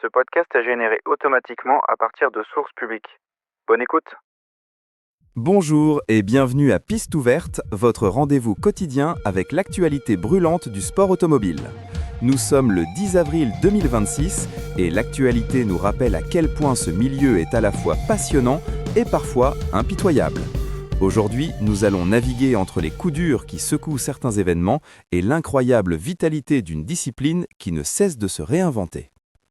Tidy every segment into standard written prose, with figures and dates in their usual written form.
Ce podcast est généré automatiquement à partir de sources publiques. Bonne écoute. Bonjour et bienvenue à Piste ouverte, votre rendez-vous quotidien avec l'actualité brûlante du sport automobile. Nous sommes le 10 avril 2026 et l'actualité nous rappelle à quel point ce milieu est à la fois passionnant et parfois impitoyable. Aujourd'hui, nous allons naviguer entre les coups durs qui secouent certains événements et l'incroyable vitalité d'une discipline qui ne cesse de se réinventer.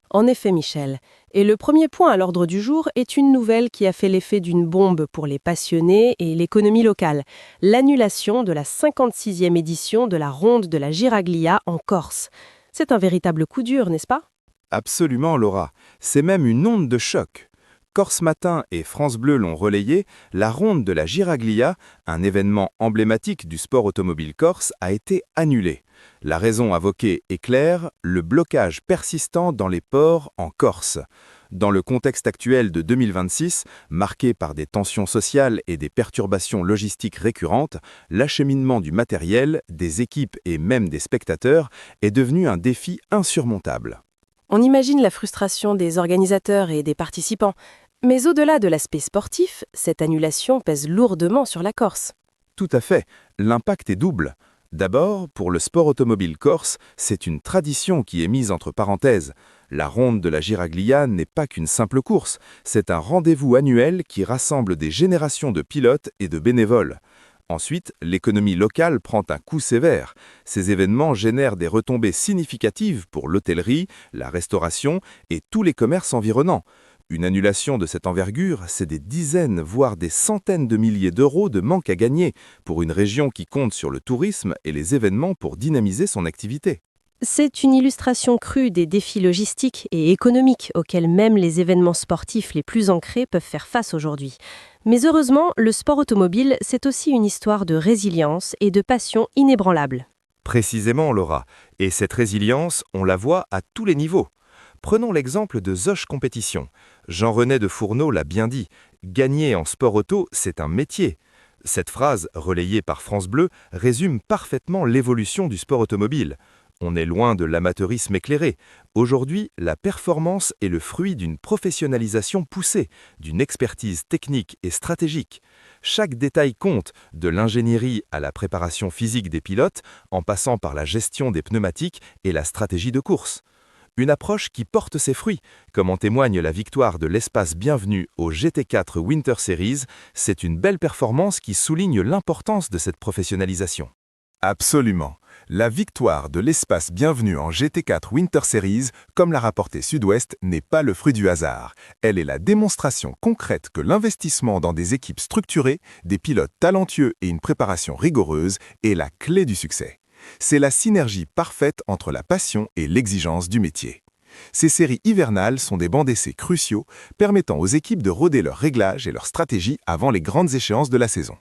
En effet, Michel. Et le premier point à l'ordre du jour est une nouvelle qui a fait l'effet d'une bombe pour les passionnés et l'économie locale. L'annulation de la 56e édition de la Ronde de la Giraglia en Corse. C'est un véritable coup dur, n'est-ce pas ? Absolument, Laura. C'est même une onde de choc. Corse Matin et France Bleu l'ont relayé, la Ronde de la Giraglia, un événement emblématique du sport automobile corse, a été annulée. La raison invoquée est claire, le blocage persistant dans les ports en Corse. Dans le contexte actuel de 2026, marqué par des tensions sociales et des perturbations logistiques récurrentes, l'acheminement du matériel, des équipes et même des spectateurs est devenu un défi insurmontable. On imagine la frustration des organisateurs et des participants. Mais au-delà de l'aspect sportif, cette annulation pèse lourdement sur la Corse. Tout à fait, l'impact est double. D'abord, pour le sport automobile corse, c'est une tradition qui est mise entre parenthèses. La Ronde de la Giraglia n'est pas qu'une simple course, c'est un rendez-vous annuel qui rassemble des générations de pilotes et de bénévoles. Ensuite, l'économie locale prend un coup sévère. Ces événements génèrent des retombées significatives pour l'hôtellerie, la restauration et tous les commerces environnants. Une annulation de cette envergure, c'est des dizaines, voire des centaines de milliers d'euros de manque à gagner pour une région qui compte sur le tourisme et les événements pour dynamiser son activité. C'est une illustration crue des défis logistiques et économiques auxquels même les événements sportifs les plus ancrés peuvent faire face aujourd'hui. Mais heureusement, le sport automobile, c'est aussi une histoire de résilience et de passion inébranlable. Précisément, Laura. Et cette résilience, on la voit à tous les niveaux. Prenons l'exemple de Zoche Compétition. Jean-René de Fourneau l'a bien dit, gagner en sport auto, c'est un métier. Cette phrase, relayée par France Bleu, résume parfaitement l'évolution du sport automobile. On est loin de l'amateurisme éclairé. Aujourd'hui, la performance est le fruit d'une professionnalisation poussée, d'une expertise technique et stratégique. Chaque détail compte, de l'ingénierie à la préparation physique des pilotes, en passant par la gestion des pneumatiques et la stratégie de course. Une approche qui porte ses fruits, comme en témoigne la victoire de l'Espace Bienvenue au GT4 Winter Series, c'est une belle performance qui souligne l'importance de cette professionnalisation. Absolument. La victoire de l'Espace Bienvenue en GT4 Winter Series, comme l'a rapporté Sud-Ouest, n'est pas le fruit du hasard. Elle est la démonstration concrète que l'investissement dans des équipes structurées, des pilotes talentueux et une préparation rigoureuse est la clé du succès. C'est la synergie parfaite entre la passion et l'exigence du métier. Ces séries hivernales sont des bancs d'essai cruciaux, permettant aux équipes de roder leurs réglages et leurs stratégies avant les grandes échéances de la saison.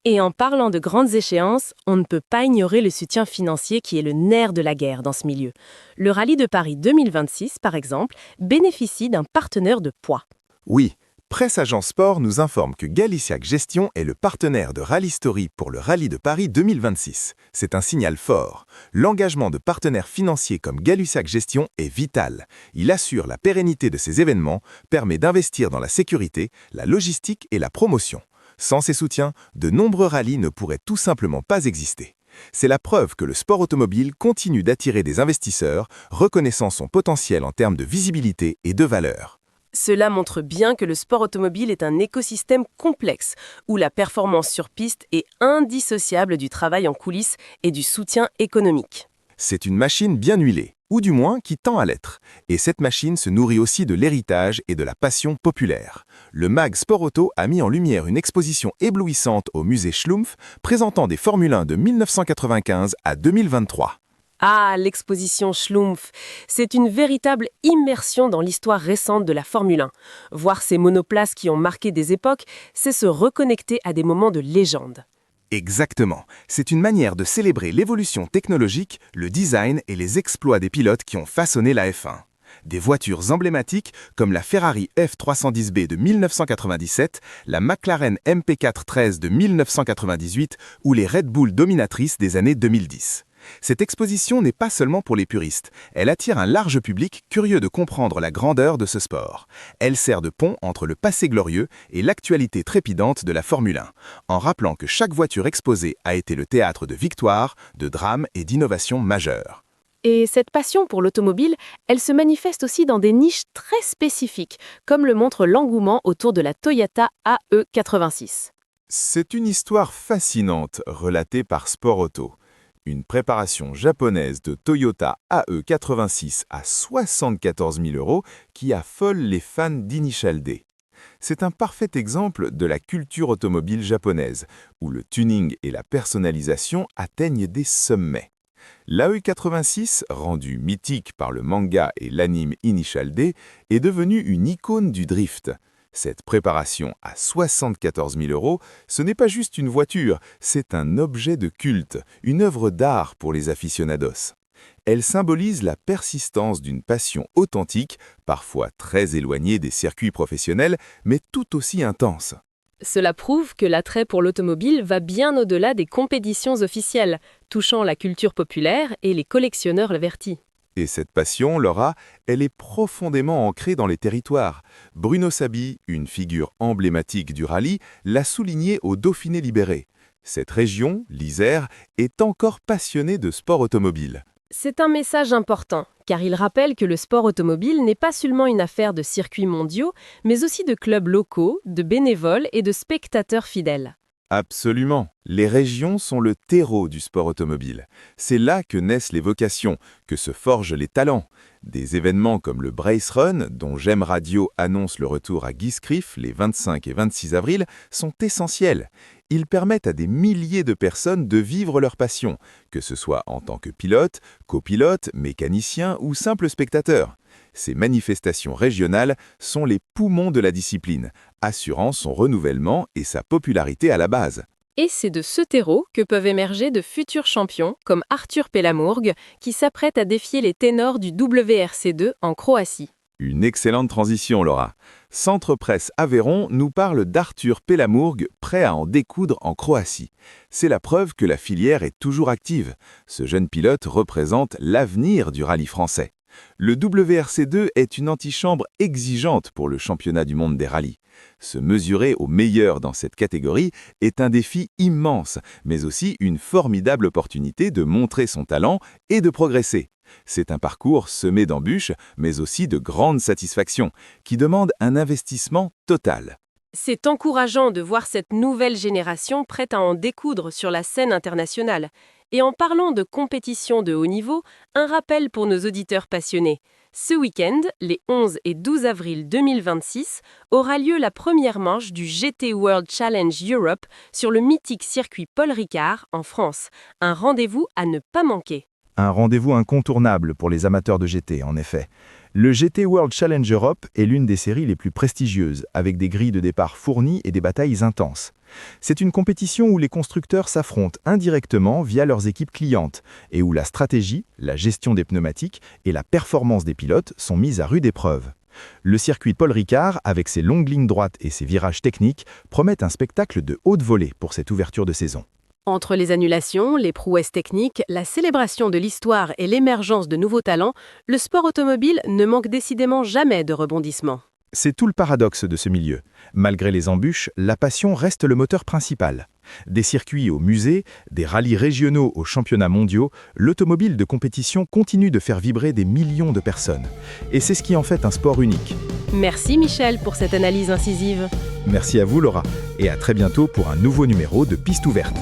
Et en parlant de grandes échéances, on ne peut pas ignorer le soutien financier qui est le nerf de la guerre dans ce milieu. Le Rallye de Paris 2026, par exemple, bénéficie d'un partenaire de poids. Oui, Presse Agence Sport nous informe que Galiciac Gestion est le partenaire de Rallye Story pour le Rallye de Paris 2026. C'est un signal fort. L'engagement de partenaires financiers comme Galiciac Gestion est vital. Il assure la pérennité de ces événements, permet d'investir dans la sécurité, la logistique et la promotion. Sans ces soutiens, de nombreux rallyes ne pourraient tout simplement pas exister. C'est la preuve que le sport automobile continue d'attirer des investisseurs, reconnaissant son potentiel en termes de visibilité et de valeur. Cela montre bien que le sport automobile est un écosystème complexe, où la performance sur piste est indissociable du travail en coulisses et du soutien économique. C'est une machine bien huilée, ou du moins qui tend à l'être. Et cette machine se nourrit aussi de l'héritage et de la passion populaire. Le MAG Sport Auto a mis en lumière une exposition éblouissante au musée Schlumpf, présentant des Formule 1 de 1995 à 2023. Ah, l'exposition Schlumpf. C'est une véritable immersion dans l'histoire récente de la Formule 1. Voir ces monoplaces qui ont marqué des époques, c'est se reconnecter à des moments de légende. Exactement. C'est une manière de célébrer l'évolution technologique, le design et les exploits des pilotes qui ont façonné la F1. Des voitures emblématiques comme la Ferrari F310B de 1997, la McLaren MP4 13 de 1998 ou les Red Bull dominatrices des années 2010. Cette exposition n'est pas seulement pour les puristes, elle attire un large public curieux de comprendre la grandeur de ce sport. Elle sert de pont entre le passé glorieux et l'actualité trépidante de la Formule 1, en rappelant que chaque voiture exposée a été le théâtre de victoires, de drames et d'innovations majeures. Et cette passion pour l'automobile, elle se manifeste aussi dans des niches très spécifiques, comme le montre l'engouement autour de la Toyota AE86. C'est une histoire fascinante relatée par Sport Auto. Une préparation japonaise de Toyota AE86 à 74 000 € qui affole les fans d'Initial D. C'est un parfait exemple de la culture automobile japonaise, où le tuning et la personnalisation atteignent des sommets. L'AE86, rendu mythique par le manga et l'anime Initial D, est devenue une icône du drift. Cette préparation à 74 000 €, ce n'est pas juste une voiture, c'est un objet de culte, une œuvre d'art pour les aficionados. Elle symbolise la persistance d'une passion authentique, parfois très éloignée des circuits professionnels, mais tout aussi intense. Cela prouve que l'attrait pour l'automobile va bien au-delà des compétitions officielles, touchant la culture populaire et les collectionneurs avertis. Et cette passion, Laura, elle est profondément ancrée dans les territoires. Bruno Sabi, une figure emblématique du rallye, l'a souligné au Dauphiné libéré. Cette région, l'Isère, est encore passionnée de sport automobile. C'est un message important, car il rappelle que le sport automobile n'est pas seulement une affaire de circuits mondiaux, mais aussi de clubs locaux, de bénévoles et de spectateurs fidèles. Absolument. Les régions sont le terreau du sport automobile. C'est là que naissent les vocations, que se forgent les talents. Des événements comme le Brace Run, dont J'aime Radio annonce le retour à Guiscriff les 25 et 26 avril, sont essentiels. Ils permettent à des milliers de personnes de vivre leur passion, que ce soit en tant que pilote, copilote, mécanicien ou simple spectateur. Ces manifestations régionales sont les poumons de la discipline, assurant son renouvellement et sa popularité à la base. Et c'est de ce terreau que peuvent émerger de futurs champions comme Arthur Pelamourgue, qui s'apprête à défier les ténors du WRC2 en Croatie. Une excellente transition, Laura. Centre Presse Aveyron nous parle d'Arthur Pelamourgue, prêt à en découdre en Croatie. C'est la preuve que la filière est toujours active. Ce jeune pilote représente l'avenir du rallye français. Le WRC2 est une antichambre exigeante pour le championnat du monde des rallyes. Se mesurer au meilleur dans cette catégorie est un défi immense, mais aussi une formidable opportunité de montrer son talent et de progresser. C'est un parcours semé d'embûches, mais aussi de grandes satisfactions, qui demande un investissement total. C'est encourageant de voir cette nouvelle génération prête à en découdre sur la scène internationale. Et en parlant de compétition de haut niveau, un rappel pour nos auditeurs passionnés. Ce week-end, les 11 et 12 avril 2026, aura lieu la première manche du GT World Challenge Europe sur le mythique circuit Paul Ricard en France. Un rendez-vous à ne pas manquer. Un rendez-vous incontournable pour les amateurs de GT, en effet. Le GT World Challenge Europe est l'une des séries les plus prestigieuses, avec des grilles de départ fournies et des batailles intenses. C'est une compétition où les constructeurs s'affrontent indirectement via leurs équipes clientes, et où la stratégie, la gestion des pneumatiques et la performance des pilotes sont mises à rude épreuve. Le circuit Paul Ricard, avec ses longues lignes droites et ses virages techniques, promet un spectacle de haute volée pour cette ouverture de saison. Entre les annulations, les prouesses techniques, la célébration de l'histoire et l'émergence de nouveaux talents, le sport automobile ne manque décidément jamais de rebondissements. C'est tout le paradoxe de ce milieu. Malgré les embûches, la passion reste le moteur principal. Des circuits aux musées, des rallyes régionaux aux championnats mondiaux, l'automobile de compétition continue de faire vibrer des millions de personnes. Et c'est ce qui en fait un sport unique. Merci Michel pour cette analyse incisive. Merci à vous Laura, et à très bientôt pour un nouveau numéro de Piste ouverte.